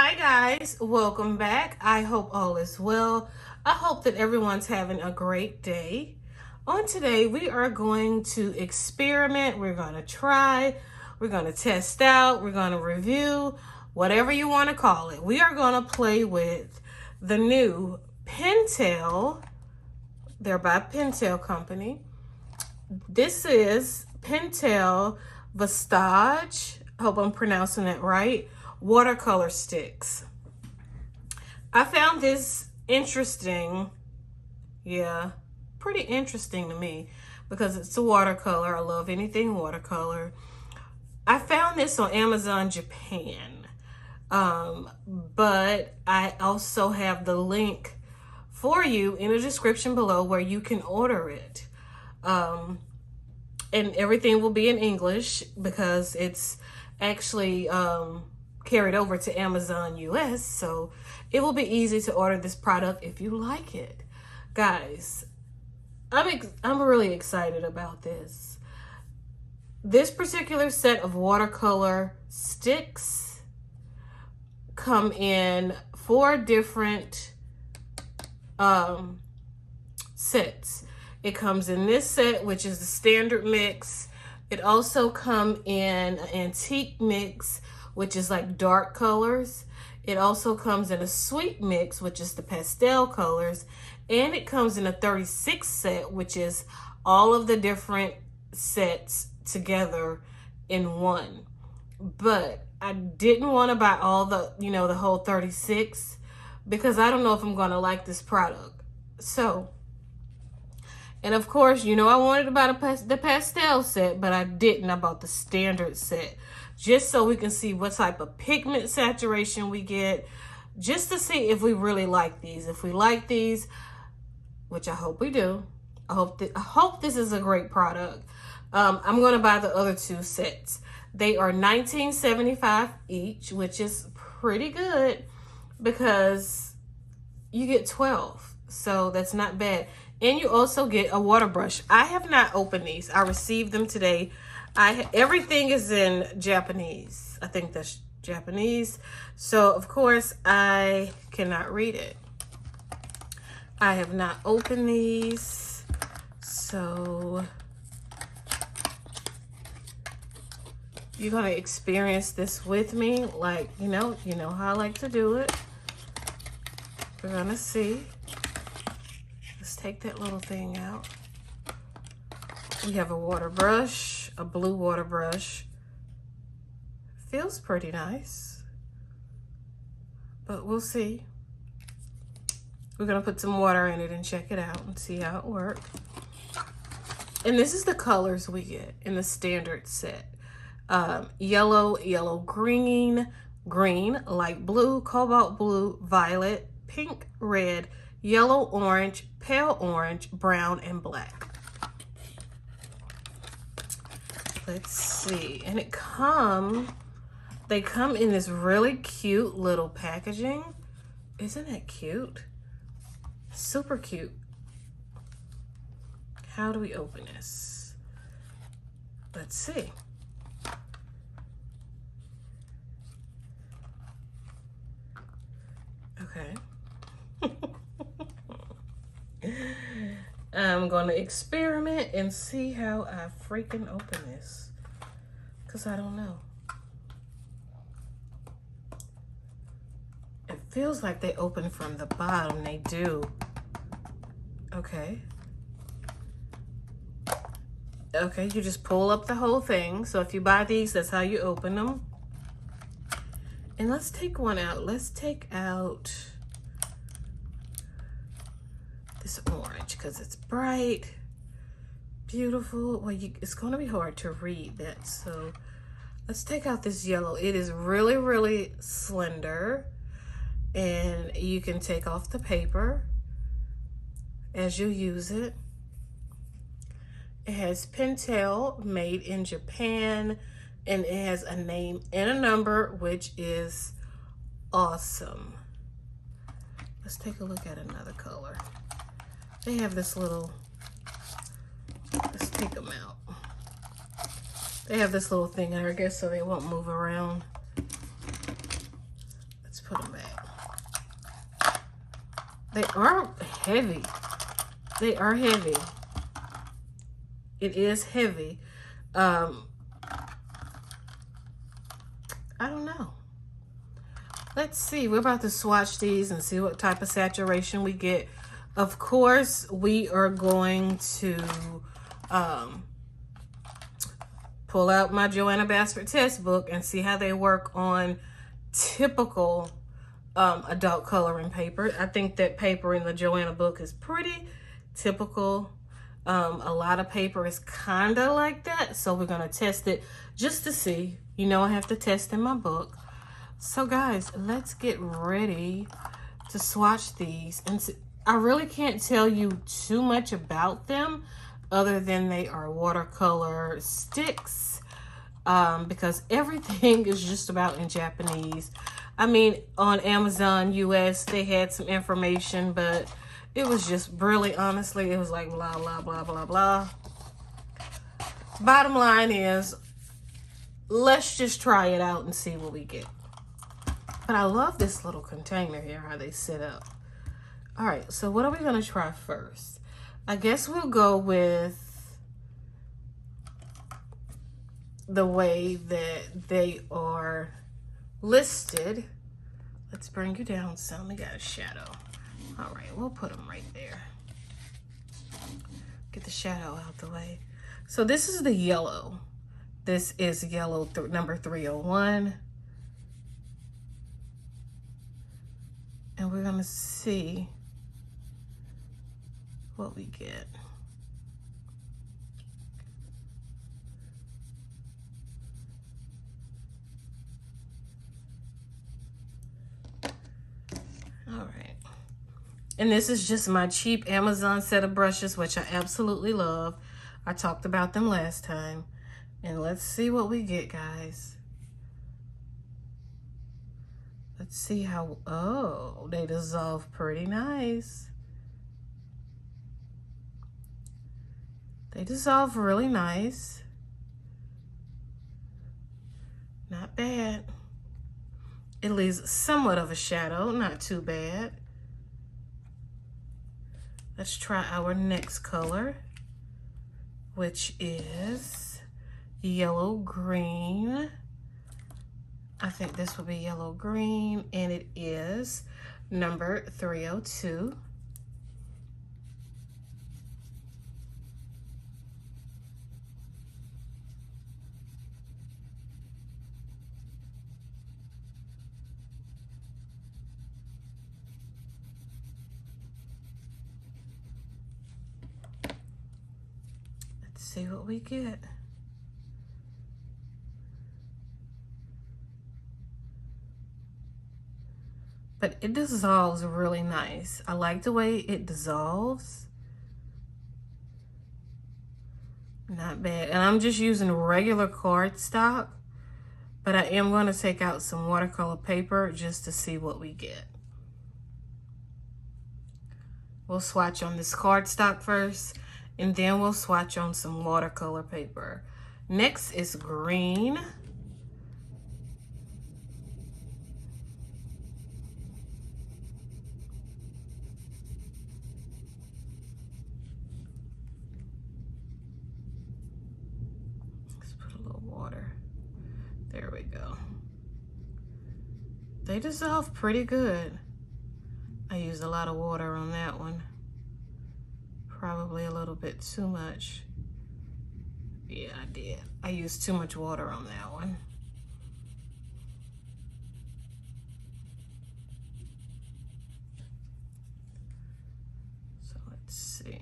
Hi guys, welcome back. I hope all is well. I hope that everyone's having a great day. On today, we are going to experiment, we're going to try, we're going to test out, we're going to review, whatever you want to call it. We are going to play with the new Pentel. They're by Pentel Company. This is Pentel Vistage, I hope I'm pronouncing it right, watercolor sticks. I found this interesting. Yeah, pretty interesting to me because it's a watercolor. I love anything watercolor. I found this on Amazon Japan, but I also have the link for you in the description below where you can order it. And everything will be in English because it's actually carried over to Amazon US, so it will be easy to order this product if you like it. Guys, I'm really excited about this. This particular set of watercolor sticks come in 4 different sets. It comes in this set, which is the standard mix. It also comes in an antique mix, which is like dark colors. It also comes in a sweet mix, which is the pastel colors. And it comes in a 36 set, which is all of the different sets together in one. But I didn't want to buy all the, the whole 36 because I don't know if I'm going to like this product. So, and of course, I wanted to buy the pastel set, but I didn't. I bought the standard set just so we can see what type of pigment saturation we get, just to see if we really like these. If we like these, which I hope we do, I hope this is a great product. I'm going to buy the other 2 sets. They are $19.75 each, which is pretty good because you get 12. So that's not bad. And you also get a water brush. I have not opened these. I received them today. Everything is in Japanese. I think that's Japanese. So, of course, I cannot read it. I have not opened these. So, you're going to experience this with me. Like, you know how I like to do it. We're going to see. Let's take that little thing out. We have a water brush, a blue water brush. Feels pretty nice, but we'll see. We're gonna put some water in it and check it out and see how it works. And this is the colors we get in the standard set. Yellow, green, light blue, cobalt blue, violet, pink, red, yellow, orange, pale orange, brown, and black. Let's see. And they come in this really cute little packaging. Isn't that cute? Super cute. How do we open this? Let's see. Okay. I'm going to experiment and see how I freaking open this, because I don't know. It feels like they open from the bottom. They do. Okay. Okay, you just pull up the whole thing. So if you buy these, that's how you open them. And let's take one out. Let's take out this orange because it's bright, beautiful. Well, it's going to be hard to read that. So let's take out this yellow. It is really, really slender. And you can take off the paper as you use it. It has Pentel, made in Japan, and it has a name and a number, which is awesome. Let's take a look at another color. They have this little, let's take them out. They have this little thing in there, I guess, so they won't move around. Let's put They are heavy. They are heavy. It is heavy. I don't know. Let's see. We're about to swatch these and see what type of saturation we get. Of course, we are going to pull out my Joanna Basford test book and see how they work on typical adult coloring paper. I think that paper in the Joanna book is pretty typical. A lot of paper is kind of like that, so we're going to test it just to see. You know, I have to test in my book. So guys, let's get ready to swatch these. And I really can't tell you too much about them other than they are watercolor sticks, because everything is just about in Japanese. I mean, on Amazon US, they had some information, but it was just really, honestly, it was like blah, blah, blah, blah, blah. Bottom line is, let's just try it out and see what we get. But I love this little container here, how they set up. All right, so what are we gonna try first? I guess we'll go with the way that they are listed. Let's bring you down some. We got a shadow. All right, we'll put them right there. Get the shadow out the way. So this is the yellow. This is yellow number 301. And we're gonna see what we get. All right. And this is just my cheap Amazon set of brushes, which I absolutely love. I talked about them last time. And let's see what we get, guys. Let's see how, oh, they dissolve pretty nice. They dissolve really nice. Not bad. It leaves somewhat of a shadow, not too bad. Let's try our next color, which is yellow green. I think this will be yellow green, and it is number 302. Let's see what we get. But it dissolves really nice. I like the way it dissolves. Not bad. And I'm just using regular cardstock, but I am going to take out some watercolor paper just to see what we get. We'll swatch on this cardstock first, and then we'll swatch on some watercolor paper. Next is green. There we go. They dissolve pretty good. I used a lot of water on that one. Probably a little bit too much. Yeah, I did. I used too much water on that one. So let's see.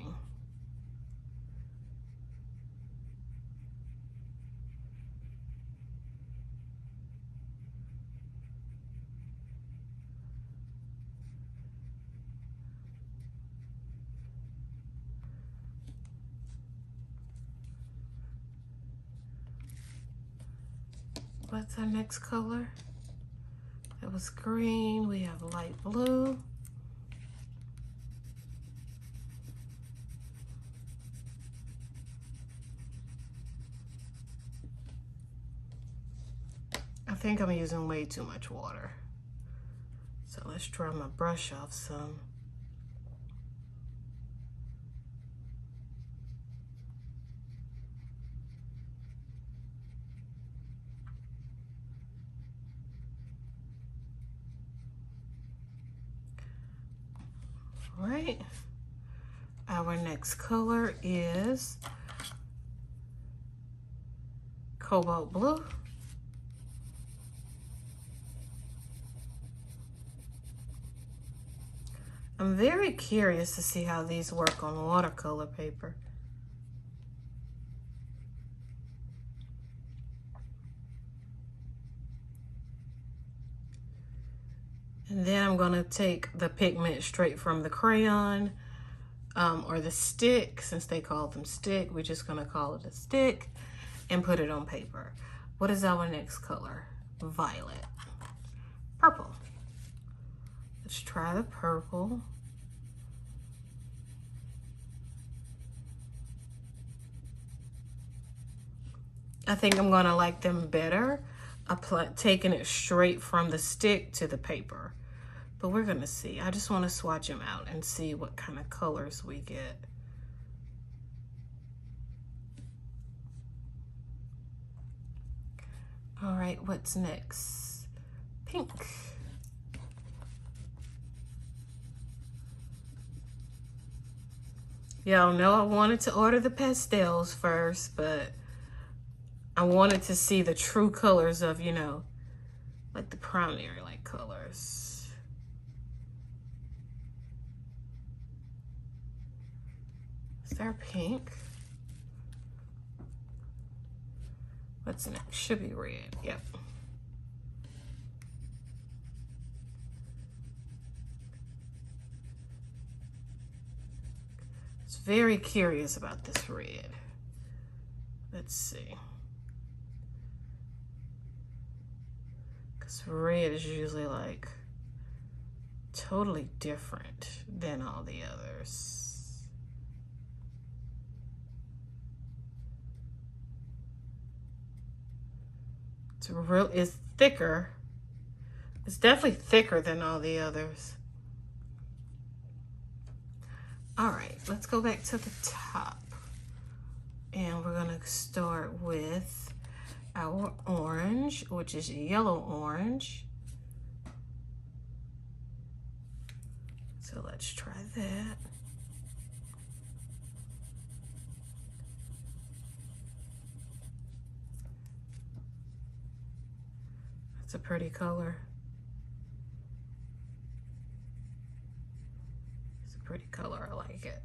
What's our next color? That was green. We have light blue. I think I'm using way too much water. So let's dry my brush off some. All right. Our next color is cobalt blue. I'm very curious to see how these work on watercolor paper. And then I'm gonna take the pigment straight from the crayon or the stick, since they call them stick, we're just gonna call it a stick, and put it on paper. What is our next color? Violet. Purple. Let's try the purple. I think I'm gonna like them better taking it straight from the stick to the paper. But we're gonna see. I just wanna swatch them out and see what kind of colors we get. All right, what's next? Pink. Y'all know I wanted to order the pastels first, but I wanted to see the true colors of, you know, like the primary like colors. Is there pink? What's next? Should be red. Yep. I was very curious about this red. Let's see. Because red is usually like totally different than all the others. It's thicker. It's definitely thicker than all the others. All right, let's go back to the top. And we're gonna start with our orange, which is yellow orange. So let's try that. It's a pretty color. It's a pretty color, I like it.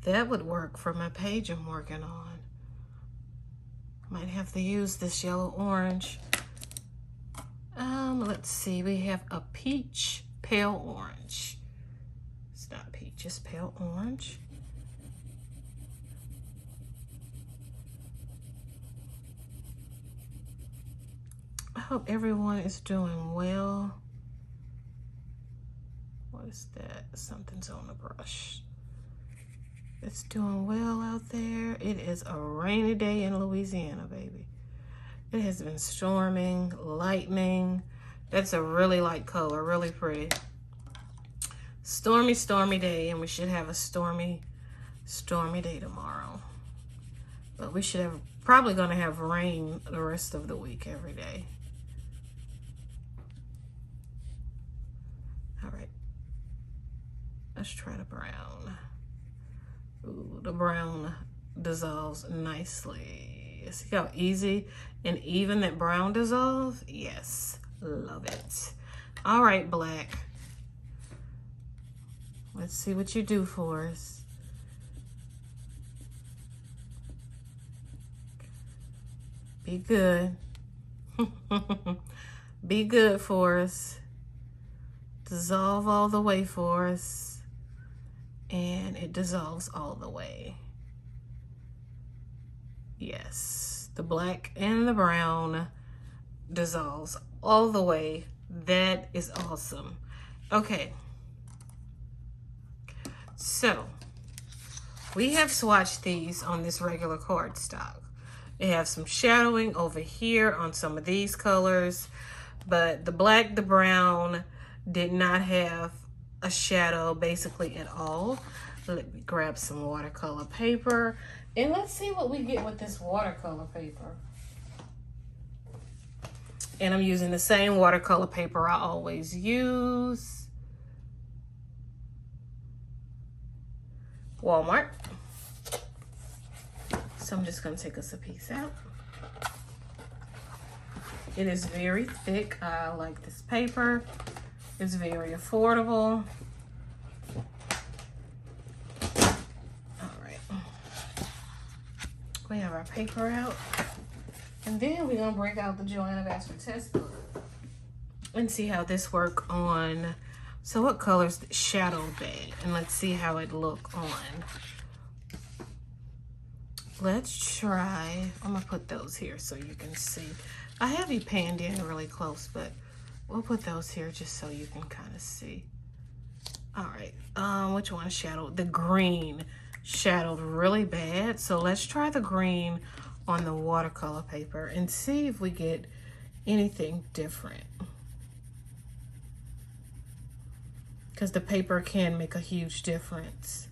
That would work for my page I'm working on. Might have to use this yellow orange. Let's see, we have a peach pale orange. It's not peach, it's pale orange. I hope everyone is doing well. What is that? Something's on the brush. It's doing well out there. It is a rainy day in Louisiana, baby. It has been storming, lightning. That's a really light color, really pretty. Stormy, stormy day, and we should have a stormy, stormy day tomorrow. But we should have, probably gonna have rain the rest of the week every day. All right, let's try the brown. Ooh, the brown dissolves nicely. See how easy and even that brown dissolves? Yes, love it. All right, black. Let's see what you do for us. Be good. Be good for us. Dissolve all the way for us. And it dissolves all the way. Yes, the black and the brown dissolves all the way. That is awesome. Okay. So, we have swatched these on this regular cardstock. They have some shadowing over here on some of these colors, but the black, the brown did not have a shadow basically at all. Let me grab some watercolor paper and let's see what we get with this watercolor paper. And I'm using the same watercolor paper I always use. Walmart. So I'm just gonna take us a piece out. It is very thick. I like this paper. It's very affordable. All right. We have our paper out. And then we're gonna break out the Joanna Vassar test book and see how this work on. So what color's the shadow bed? And let's see how it look on. Let's try, I'm gonna put those here so you can see. I have you panned in really close, but we'll put those here just so you can kind of see. All right, which one shadowed? The green shadowed really bad. So let's try the green on the watercolor paper and see if we get anything different. Because the paper can make a huge difference.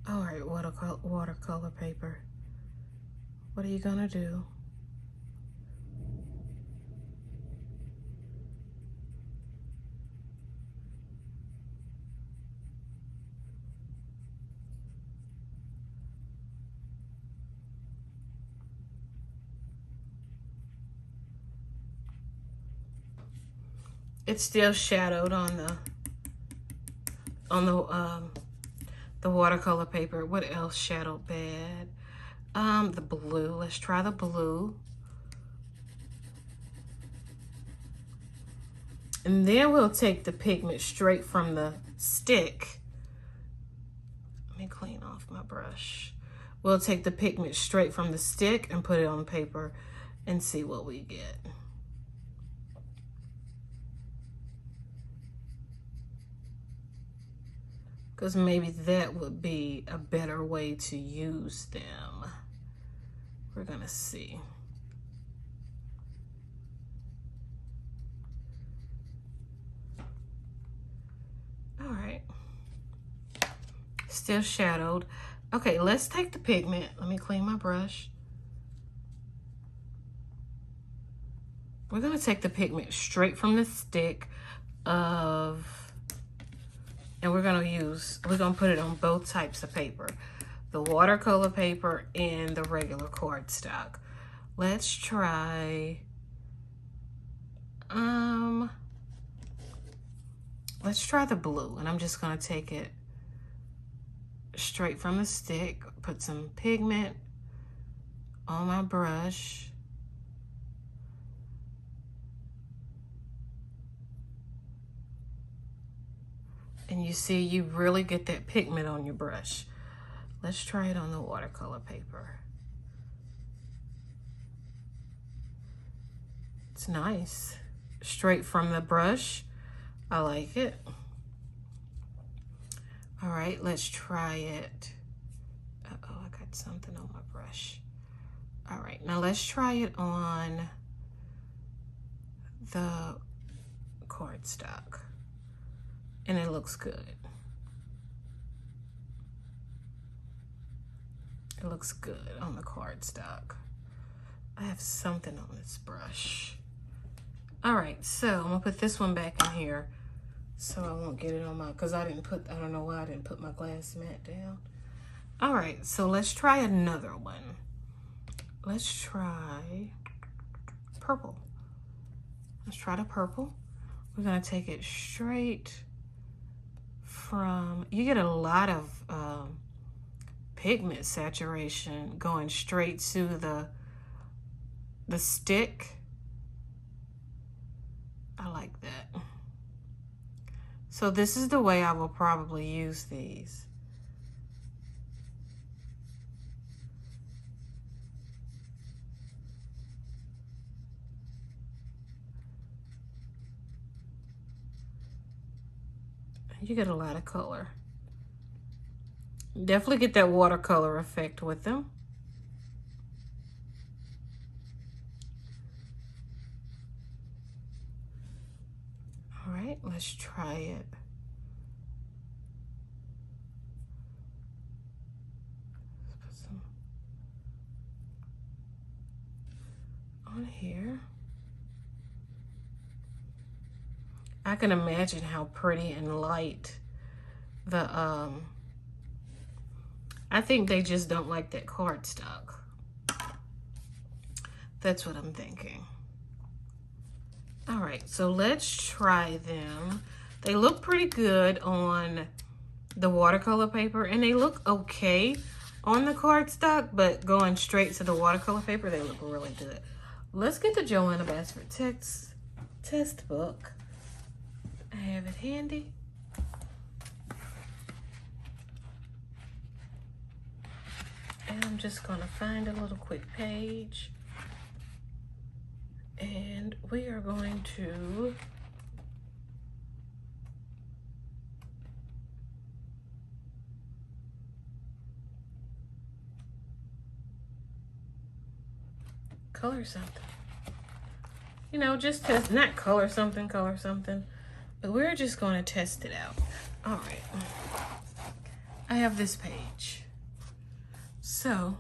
All right, watercolor paper. What are you gonna do? It's still shadowed on the watercolor paper. What else shadowed bad? The blue. Let's try the blue. And then we'll take the pigment straight from the stick. Let me clean off my brush. We'll take the pigment straight from the stick and put it on paper and see what we get. Because maybe that would be a better way to use them. We're gonna see. All right. Still shadowed. Okay, let's take the pigment. Let me clean my brush. We're gonna take the pigment straight from the stick of, and we're gonna put it on both types of paper, the watercolor paper and the regular cardstock. Let's try, let's try the blue, and I'm just gonna take it straight from the stick, put some pigment on my brush. And you see, you really get that pigment on your brush. Let's try it on the watercolor paper. It's nice. Straight from the brush. I like it. All right, let's try it. Uh-oh, I got something on my brush. All right, now let's try it on the cardstock. And it looks good. It looks good on the cardstock. I have something on this brush. All right, so I'm gonna put this one back in here so I won't get it on my, because I don't know why I didn't put my glass mat down. All right, so let's try another one. Let's try purple. Let's try the purple. We're gonna take it straight from, you get a lot of pigment saturation going straight to the stick. I like that. So this is the way I will probably use these. You get a lot of color. Definitely get that watercolor effect with them. All right, let's try it. Let's put some on here. I can imagine how pretty and light the, I think they just don't like that cardstock. That's what I'm thinking. All right, so let's try them. They look pretty good on the watercolor paper, and they look okay on the cardstock, but going straight to the watercolor paper, they look really good. Let's get the Joanna Basford test book. I have it handy. And I'm just gonna find a little quick page. And we are going to color something. You know, just test, not color something, but we're just going to test it out. All right. I have this page. So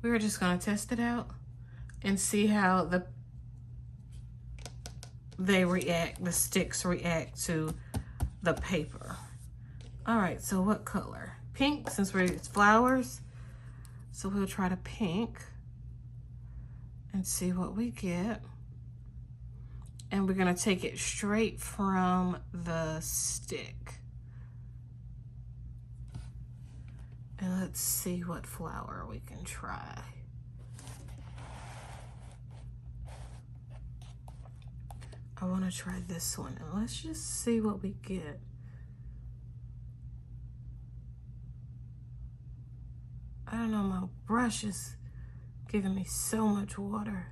we're just going to test it out and see how the sticks react to the paper. All right, so what color? Pink, since it's flowers. So we'll try the pink and see what we get. And we're gonna take it straight from the stick. And let's see what flower we can try. I wanna try this one, and let's just see what we get. I don't know, my brush is giving me so much water.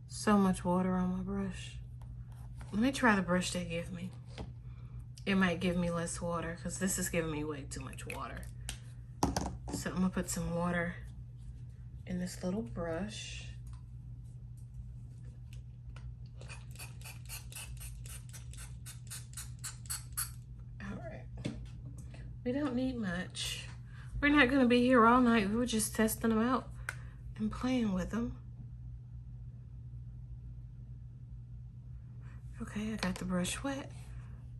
So much water on my brush. Let me try the brush they give me. It might give me less water because this is giving me way too much water. So I'm gonna put some water in this little brush. All right, we don't need much. We're not gonna be here all night. We were just testing them out and playing with them. Okay, I got the brush wet.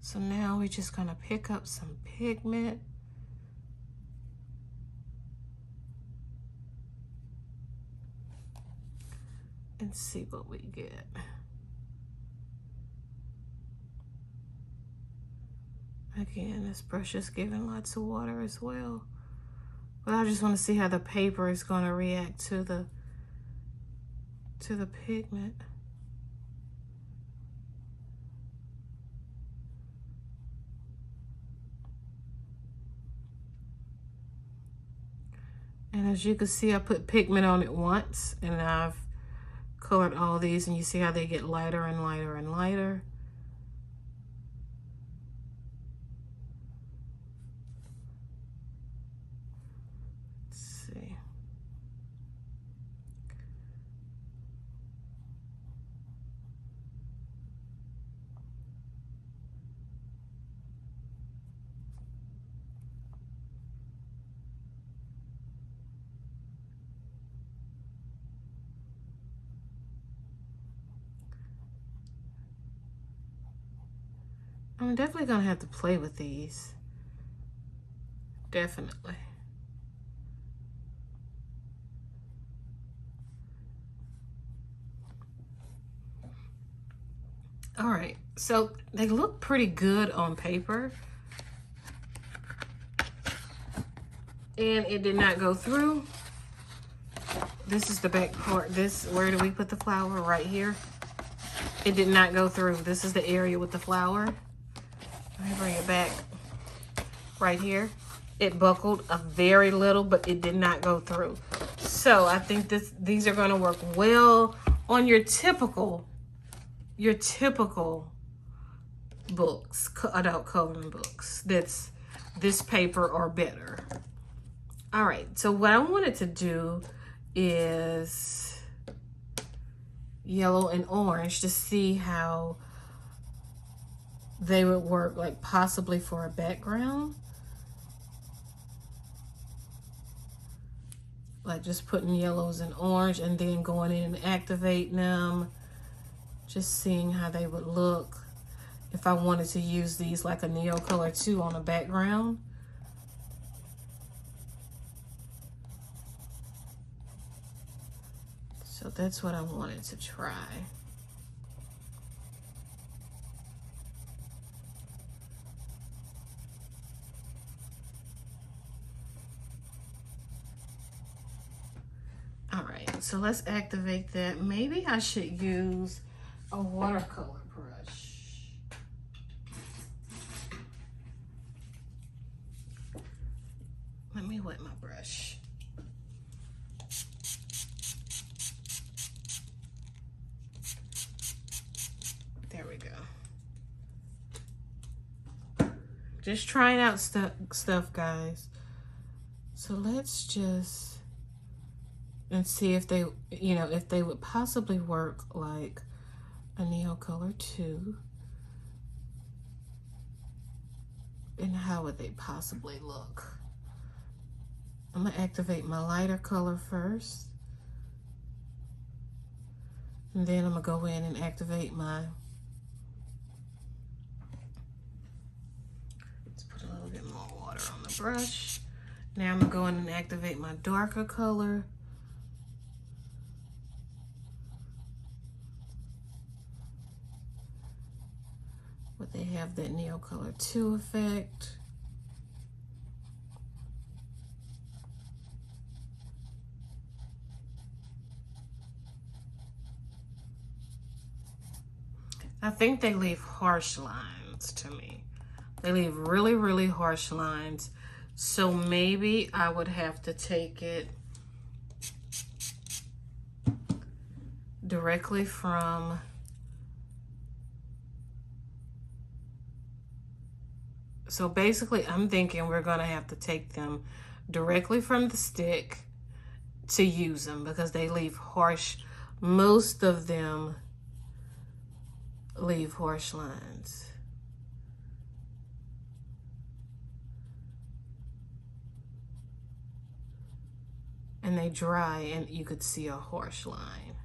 So now we're just gonna pick up some pigment. And see what we get. Again, this brush is giving lots of water as well. But I just want to see how the paper is going to react to the pigment. And as you can see, I put pigment on it once, and I've colored all these, and you see how they get lighter and lighter and lighter. Let's see. I'm definitely gonna have to play with these. Definitely. All right, so they look pretty good on paper. And it did not go through. This is the back part. Where do we put the flower? Right here. It did not go through. This is the area with the flower. Let me bring it back. Right here. It buckled a very little, but it did not go through. So I think these are going to work well on your typical books, adult coloring books. That's this paper or better. All right, so what I wanted to do is yellow and orange to see how they would work, like possibly for a background. like just putting yellows and orange and then going in and activating them, just seeing how they would look if I wanted to use these like a Neo Color 2 on a background. So that's what I wanted to try. All right, so let's activate that. Maybe I should use a watercolor brush. Let me wet my brush. There we go. Just trying out stuff, guys. So let's just and see if they, you know, if they would possibly work like a Neo Color 2. And how would they possibly look? I'm gonna activate my lighter color first. And then I'm gonna go in and activate my, let's put a little bit more water on the brush. Now I'm gonna go in and activate my darker color. But they have that Neo Color 2 effect. I think they leave harsh lines to me. They leave really, really harsh lines. So maybe I would have to take it directly from so basically I'm thinking we're gonna have to take them directly from the stick to use them because they leave harsh, most of them leave harsh lines. And they dry and you could see a harsh line.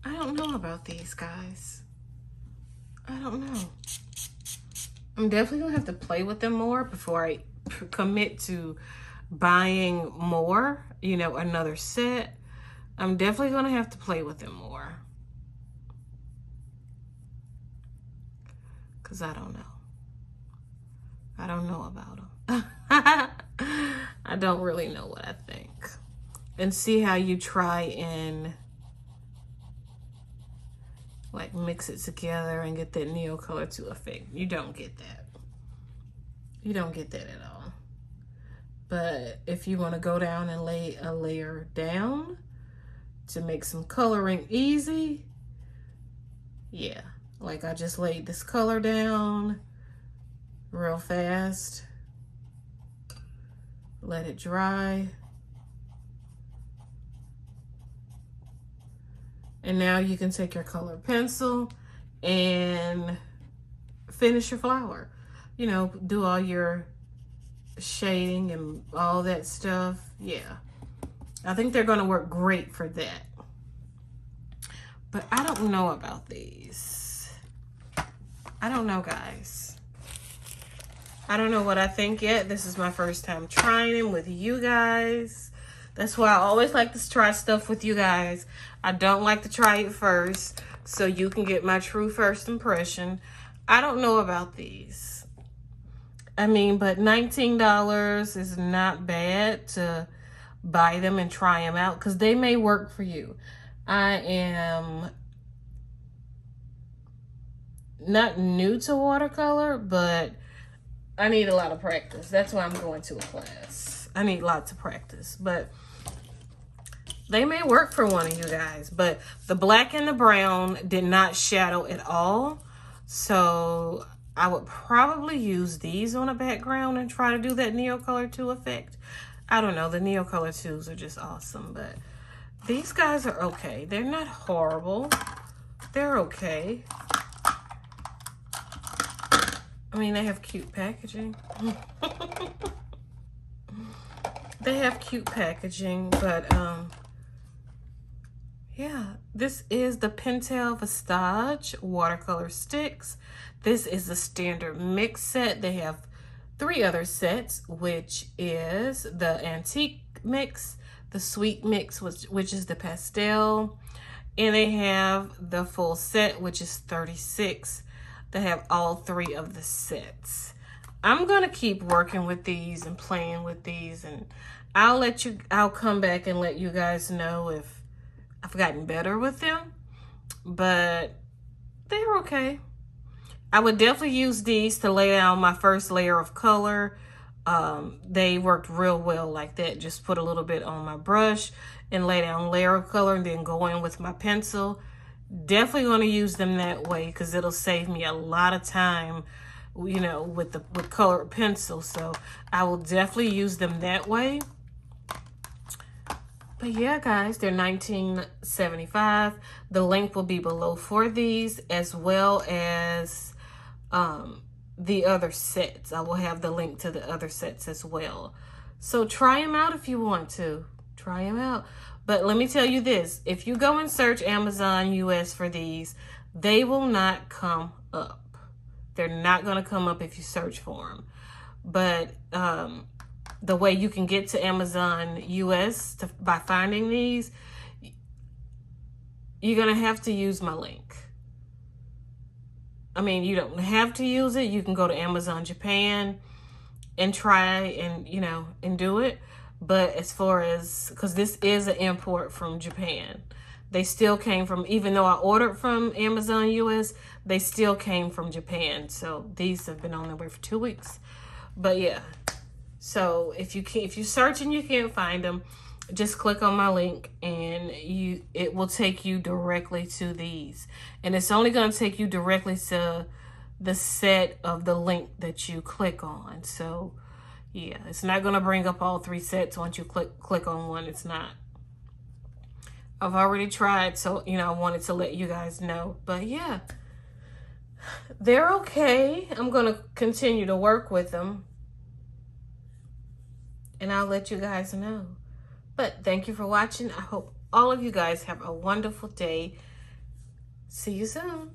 I don't know about these guys. I don't know. I'm definitely gonna have to play with them more before I commit to buying more, you know, another set. I'm definitely gonna have to play with them more. Cause I don't know. I don't know about them. I don't really know what I think. And see how you try and like mix it together and get that Neo Color 2 effect. You don't get that. You don't get that at all. But if you want to go down and lay a layer down to make some coloring easy, yeah. Like I just laid this color down real fast. Let it dry. And now you can take your color pencil and finish your flower. You know, do all your shading and all that stuff. Yeah. I think they're gonna work great for that. But I don't know about these. I don't know, guys. I don't know what I think yet. This is my first time trying them with you guys. That's why I always like to try stuff with you guys. I don't like to try it first so you can get my true first impression. I don't know about these. I mean, but $19 is not bad to buy them and try them out because they may work for you. I am not new to watercolor, but I need a lot of practice. That's why I'm going to a class. I need lots of practice, but they may work for one of you guys. But the black and the brown did not shadow at all. So I would probably use these on a background and try to do that Neo Color 2 effect. I don't know. The Neo Color 2s are just awesome, but these guys are okay. They're not horrible. They're okay. I mean, they have cute packaging. They have cute packaging, but yeah, this is the Pentel Vistage Watercolor Sticks. This is the standard mix set. They have 3 other sets, which is the antique mix, the sweet mix, which is the pastel, and they have the full set, which is 36. They have all 3 of the sets. I'm gonna keep working with these and playing with these, and I'll come back and let you guys know if I've gotten better with them, but they're okay. I would definitely use these to lay down my first layer of color. They worked real well like that. Just put a little bit on my brush and lay down layer of color and then go in with my pencil. Definitely going to use them that way because it'll save me a lot of time, you know, with colored pencil. So I will definitely use them that way. But yeah, guys, they're $19.75. The link will be below for these, as well as the other sets. I will have the link to the other sets as well. So try them out if you want to. Try them out. But let me tell you this. If you go and search Amazon US for these, they will not come up. They're not going to come up if you search for them. But the way you can get to Amazon US by finding these, you're going to have to use my link. I mean, you don't have to use it. You can go to Amazon Japan and try and, you know, and do it. But as far as, because this is an import from Japan, they still came from, even though I ordered from Amazon US, they still came from Japan. So these have been on their way for 2 weeks. But yeah. So if you search and you can't find them, just click on my link and it will take you directly to these. And it's only going to take you directly to the set of the link that you click on. So yeah, it's not going to bring up all 3 sets once you click on one. It's not. I've already tried, so you know, I wanted to let you guys know. But yeah, they're okay. I'm going to continue to work with them. And I'll let you guys know. But thank you for watching. I hope all of you guys have a wonderful day. See you soon.